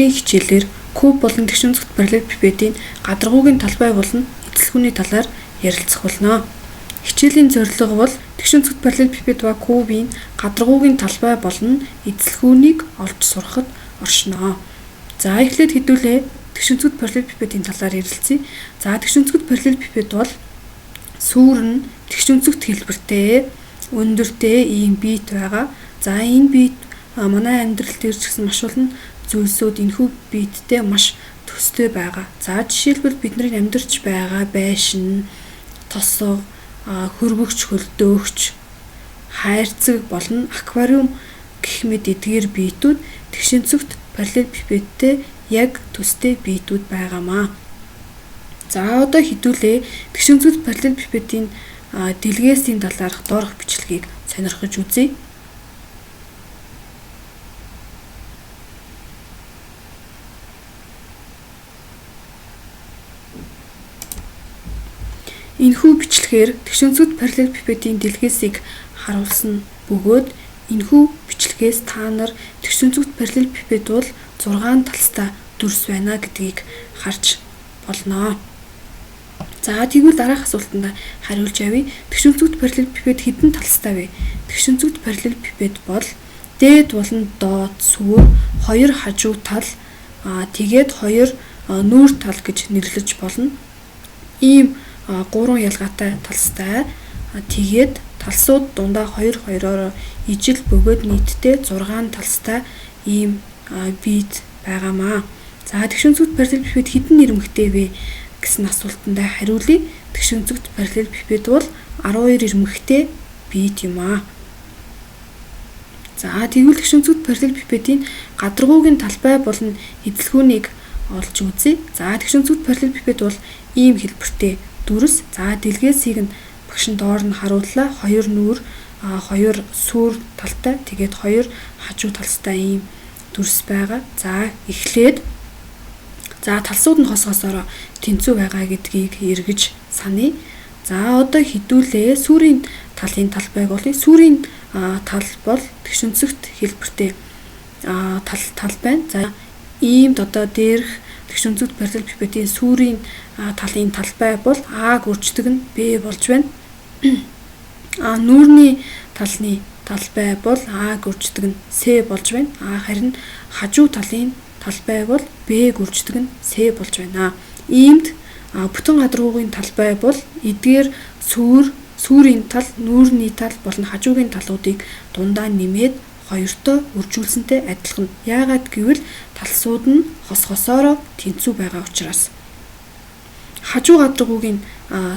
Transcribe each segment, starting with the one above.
өндрийн хичээлээр куб болон тэгш өнцөгт параллелепипедийн гадаргуугийн талбай болон эзэлхүүний талаар ярилцах болно. Хичээлийн зорилго бол тэгш өнцөгт параллелепипед ба кубын гадаргуугийн талбай болон эзэлхүүнийг олж сурахад оршино. За эхлээд хэдүүлээ тэгш өнцөгт параллелепипедийн талаар ярилцъя. За тэгш өнцөгт параллелепипед бол сүүр нь тэгш өнцөгт хэлбэртэй өндөртэй ийм биет байгаа. За энэ биет манай амьдрал дээр ч гэсэн маш олон зүйлсүүд энэхүү биеттэй маш төстэй байгаа. За жишээлбэл бидний амьдарч байгаа байшин, тосго, хөргөгч, хөлдөөгч, хайрцаг болон аквариум гэх мэт эдгээр биетүүд тэгш өнцөгт параллелепипедтэй яг төстэй биетүүд байгаамаа. За одоо хэдүүлээ тэгш өнцөгт параллелепипедийн дэлгээсийн талаарх доорх бичлэгийг сонирхож үзье. Энэхүү бичлэгээр тэгш өнцөгт параллелепипедийн дэлгээсийг харуулсан бөгөөд энэхүү бичлэгээс та нар тэгш өнцөгт параллелепипед бол 6 талстай дүрс байна гэдгийг харж болно. За тэгвэл дараах асуултанд хариулж явъя. Тэгш өнцөгт параллелепипед хэдэн талстай вэ? Тэгш өнцөгт параллелепипед бол дээд болон доод сүр, 2 хажуу тал, тэгээд 2 нүүр тал гэж нэрлэж болно. Ийм 3 ялгаатай талстай. Тэгээд талсууд дундаа 2-2-ороо ижил бөгөөд нийтдээ 6 талстай ийм биет байгаамаа. За тэгш өнцөгт параллелепипед хэдэн ирмэгтэй вэ гэсэн асуултанд хариулъя. Тэгш өнцөгт параллелепипед бол 12 ирмэгтэй биет юм аа. За тэгвэл тэгш өнцөгт параллелепипедийн гадаргуугийн талбай болон эзэлхүүнийг олж үзье. За тэгш өнцөгт параллелепипед бол ийм хэлбэртэй дүрс. За дэлгээсийг нь багш доор нь харууллаа. 2 нүүр, 2 сүр талтай, тэгээд 2 хажуу талстай ийм дүрс байгаа. За эхлээд талсууд нь хосгосороо тэнцүү байгаа гэдгийг эргэж саная. За одоо хэдүүлээ сүрийн талын талбайг олъё. Сүрийн тал бол тэгш өнцөгт хэлбэртэй тал байна. За иймд одоо дээрх тэгш өнцөгт параллелепипедийн сүрийн талын талбай бол А-г үрждэг нь Б болж байна. Нүүрний талны талбай бол А-г үрждэг нь С болж байна. Харин хажуу талын талбай бол Б-г үрждэг нь С болж байна. Иймд бүтэн гадаргуугийн талбай бол эдгээр сүрийн тал, нүүрний тал болон хажуугийн талуудыг дундаа нэмээд хоёртой үржүүлсэнтэй адилхан. Яагаад гэвэл талсууд нь хосгосоороо тэнцүү байгаа учраас. Хажуу гадаргуугийн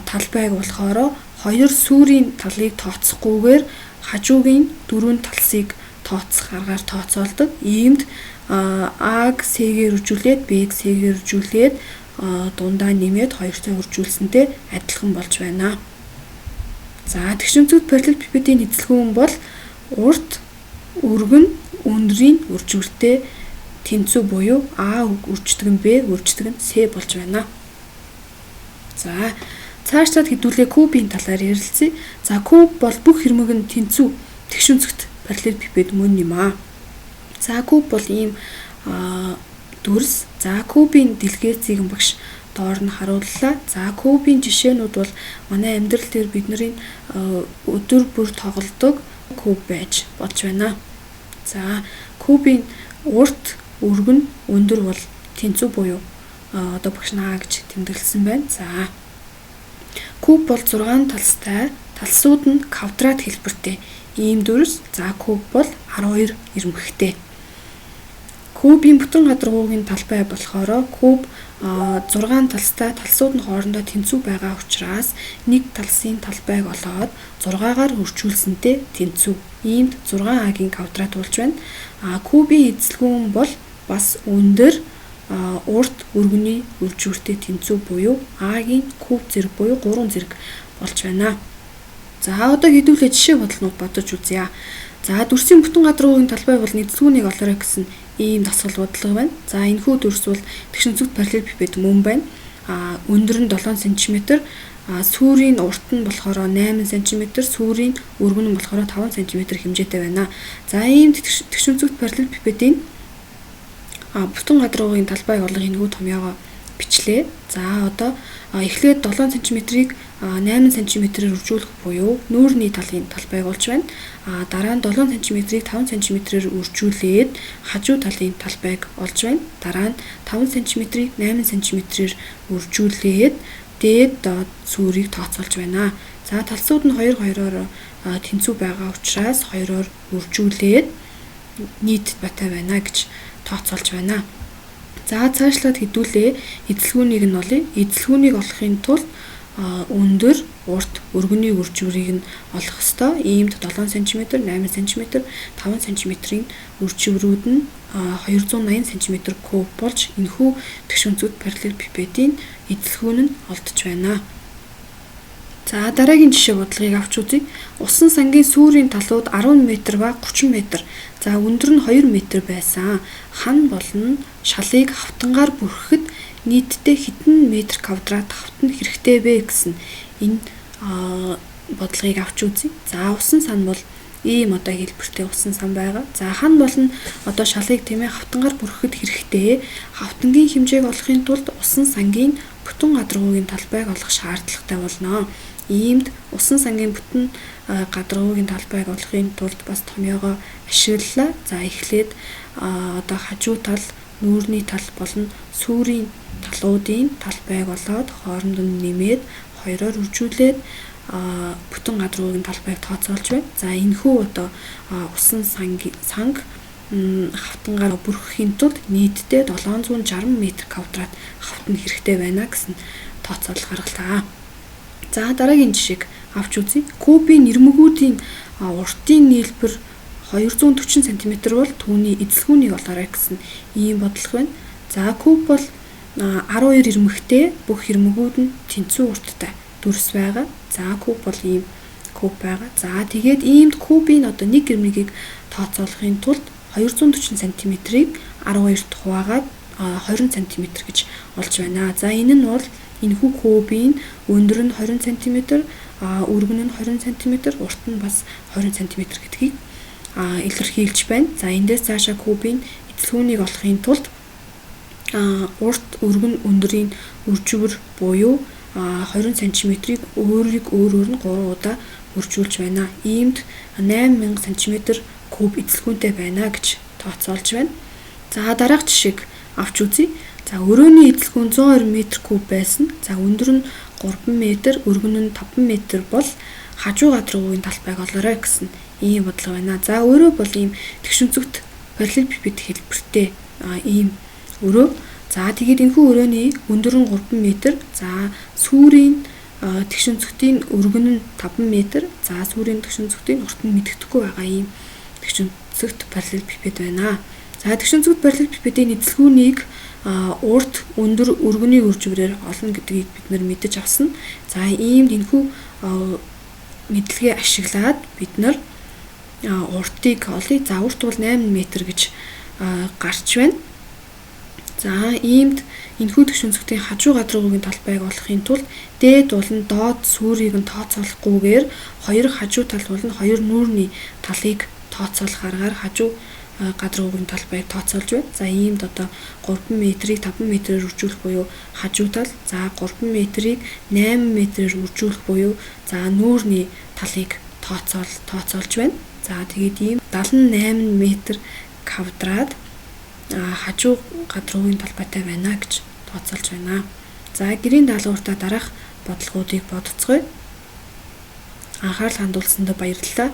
талбайг болохоор 2 сүрийн талыг тооцохгүйгээр хажуугийн 4 талсыг тооцох аргаар тооцоолдог. Иймд А-г С-гээр үржүүлээд Б-г С-гээр үржүүлээд дундаа нэмээд хоёртой үржүүлсэнтэй адилхан болж байна. За тэгш өнцөгт параллелепипедийн эзэлхүүн бол урт, өргөн, өндрийн үржүүртэй тэнцүү буюу А үрждэг нь Б үрждэг нь С болж байна. За цаашлаад хэдүүлээ кубын талаар ярилцъя. За куб бол бүх хэрмэг нь тэнцүү тэгш өнцөгт параллелепипед мөн юм аа. За куб бол ийм дүрс. За кубын дэлгээцийг багш доор нь харууллаа. За кубын жишээнүүд бол манай амьдрал дээр бидний өдөр бүр тоглодог куб байж болж байна. За кубын урт, өргөн, өндөр бол тэнцүү буюу одоо багш наа гэж тэмдэглэсэн байна. За куб бол 6 талстай, талсууд нь квадрат хэлбэртэй ийм дүрс. За куб бол 12 ирмэгтэй. Кубын бүтэн гадаргуугийн талбай болохоор куб 6 талстай, талсууд нь хоорондоо тэнцүү байгаа учраас нэг талсын талбайг олоод 6-гаар үржүүлсэнтэй тэнцүү. Иймд 6А-гийн квадрат болж байна. Кубын эзэлхүүн бол бас өндөр, урт, өргөний үржүүртэй тэнцүү буюу А-гийн куб зэрэг буюу 3 зэрэг болж байна. За одоо хэдүүлээ жишээ бодлонууд бодож үзье. За дүрсийн бүтэн гадаргуугийн талбай бол эзэлхүүнийг олоорой гэсэн ийм дасгал бодлого байна. За энэхүү дүрс бол тэгш өнцөгт параллелепипед мөн байна. Өндөр нь 7 см, Сүрийн урт нь болохоор 8 см, сүрийн өргөн нь болохоор 5 см хэмжээтэй байна. За ийм тэгш өнцөгт параллелепипедийн бүтэн гадаргуугийн талбайг олох энэхүү томьёогоо бичлээ. За одоо эхлээд 7 см-ийг 8 см-ээр үржүүлэх буюу нүүрний талын талбайг олж байна. Дараа нь 7 см-ийг 5 см-ээр үржүүлээд хажуу талын талбайг олж байна. Дараа нь 5 см-ийг 8 см-ээр үржүүлээд дээд доод сүрийг тооцоолж байна. За талсууд нь 2-2-оор тэнцүү байгаа учраас 2-оор үржүүлээд нийт батай байна гэж тооцоолж байна. За цаашлаад хэдүүлээ эзэлгүүнийг нь олъё. Эзэлгүүнийг олохын тулд өндөр, урт, өргөний үржүүрийг нь олох ёстой. Иймд 7 см, 8 см, 5 см-ийн үржүүрүүд нь 280 см куб болж энэхүү тэгшүнцүүд параллелепипедийн эзэлгүүн нь олдож байна. За дараагийн жишээ бодлогыг авч үзье. Усан сангийн сүүрийн талууд 10 м ба 30 м. За өндөр нь 2 м байсан. Хан болон шалыг хавтангаар бүрхэхэд нийтдээ хэдэн метр квадрат хавтан хэрэгтэй вэ гэсэн энэ бодлогыг авч үзье. За усан сан бол ийм одоо хэлбэртэй усан сан байгаа. За хан болон одоо шалыг тийм ээ хавтангаар бүрхэхэд хэрэгтэй. Хавтангийн хэмжээг олохын тулд усан сангийн бүтэн гадаргуугийн талбайг олох шаардлагатай болно. Иймд усан сангийн бүтэн гадаргуугийн талбайг олохын тулд бас томьёогоо ашиглалаа. За эхлээд одоо хажуу тал, нүүрний тал болон сүүрийн талуудын талбайг олоод хооронд нь нэмээд 2-оор үржүүлээд бүтэн гадаргуугийн талбайг тооцоолж байна. За энэхүү одоо усан санг хавтангаар бүрхэхийн тулд нийтдээ 760 м квадрат хавтан хэрэгтэй байна гэсэн тооцоолол гаргалаа. За дараагийн жишээг авч үзье. Кубын нэрмэгүүдийн уртын нийлбэр 240 см бол түүний эзэлгүүнийг олоорой гэсэн ийм бодлого байна. За куб бол 12 ирмэгтэй, бүх ирмэгүүд нь тэнцүү урттай дүрс байгаа. За куб бол ийм куб байгаа. За тэгээд иймд кубын одоо нэг ирмэгийг тооцоолохын тулд 240 см-ийг 12-т хуваагаад 20 см гэж олж байна. За энэ нь бол энэхүү кубын өндөр нь 20 см, өргөн нь 20 см, урт нь бас 20 см гэдгийг илэрхийлж байна. За эндээс цаашаа кубын эзэлгүүнийг олохын тулд урт, өргөн, өндрийн үржүүр буюу 20 см-ийг өөрөөр нь 3 удаа үржүүлж байна. Иймд 8000 см куб эзэлгүүнтэй байна гэж тооцоолж байна. За дараах жишээг авч үзье. За өрөөний эзэлгүүн 120 м3 байсан. За өндөр нь 3 м, өргөн нь 5 м бол хажуу гадаргуугийн талбайг олоорой гэсэн ийм бодлого байна. За өрөө бол ийм тэгшүнцэгт параллелепипед хэлбэртэй ийм өрөө. За тэгээд энэхүү өрөөний өндөр нь 3 м. За сүүрийн тэгшүнцэгтийн өргөн нь 5 м. За сүүрийн тэгшүнцэгтийн урт нь мэддэхгүй байгаа ийм тэгшүнцэгт параллелепипед байна. За тэгшүнцэгт параллелепипедийн эзэлгүүнийг урт, өндөр, өргөний үржүүрээр олно гэдгийг бид нар мэдэж авсан. За иймд энэхүү мэдлэгээ ашиглаад бид нар уртыг олъё. За урт бол 8 м гэж гарч байна. За иймд энэхүү тэгшүнцэгтийн хажуу гадаргуугийн талбайг олохын тулд дээд болон доод сүрийг нь тооцоолохгүйгээр хоёр хажуу тал болон хоёр нүүрний талыг тооцоолох аргаар хажуу гадаргуугийн талбайг тооцоолж байна. За иймд одоо 3 м-ийг 5 м-ээр үржүүлэх буюу хажуу тал, за 3 м-ийг 8 м-ээр үржүүлэх буюу за нүүрний талыг тооцоолж байна. За тэгээд ийм 78 м квадрат хажуу гадаргуугийн талбайтай байна гэж тооцоолж байна. За гэрийн даалгавартаа дараах бодлогоодыг бодцгоё. Анхаарал хандуулсанд баярлалаа.